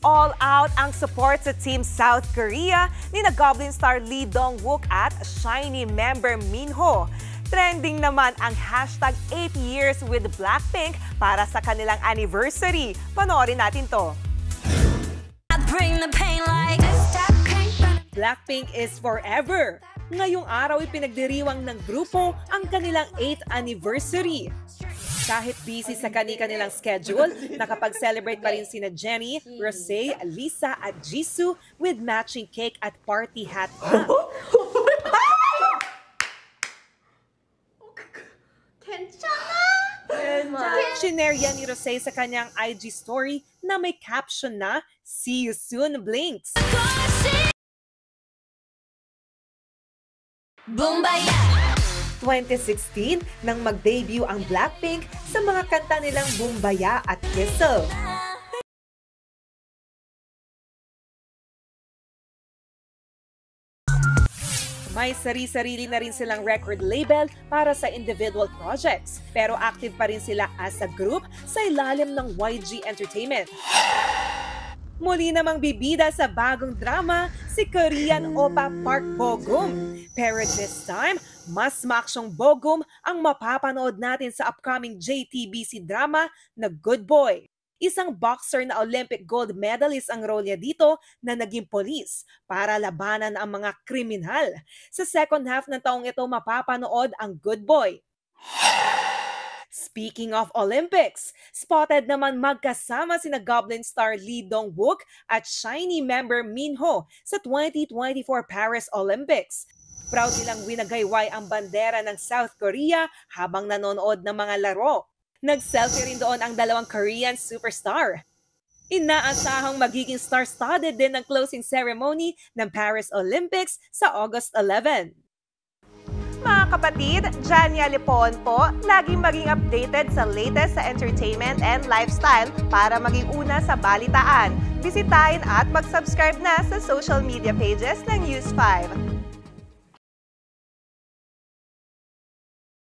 All out ang support sa Team South Korea ni Goblin star Lee Dong-wook at SHINee member Minho. Trending naman ang hashtag 8 years with Blackpink para sa kanilang anniversary. Panoorin natin to. Blackpink is forever. Ngayong araw ipinagdiriwang ng grupo ang kanilang 8th anniversary. Kahit busy sa kanilang schedule, nakapag-celebrate pa rin sina Jennie, Rosé, Lisa at Jisoo with matching cake at party hat pa. Shinare yan ni Rosé sa kanyang IG story na may caption na, "See you soon, Blinks." Boombayah! 2016 nang mag-debut ang Blackpink sa mga kanta nilang Boombayah at Kissel. May sari-sarili na rin silang record label para sa individual projects, pero active pa rin sila as a group sa ilalim ng YG Entertainment. Muli namang bibida sa bagong drama si Korean Oppa Park Bo-gum. Pero this time, mas maaksyong Bo-gum ang mapapanood natin sa upcoming JTBC drama na Good Boy. Isang boxer na Olympic gold medalist ang role niya dito na naging polis para labanan ang mga kriminal. Sa second half ng taong ito mapapanood ang Good Boy. Speaking of Olympics, spotted naman magkasama sina Goblin star Lee Dong-wook at SHINee member Minho sa 2024 Paris Olympics. Proud nilang winagayway ang bandera ng South Korea habang nanonood ng mga laro. Nag-selfie rin doon ang dalawang Korean superstar. Inaasahang magiging star-studded din ang closing ceremony ng Paris Olympics sa August 11. Mga kapatid, Jania Lipon po, laging maging updated sa latest sa entertainment and lifestyle para maging una sa balitaan. Bisitahin at mag-subscribe na sa social media pages ng News 5.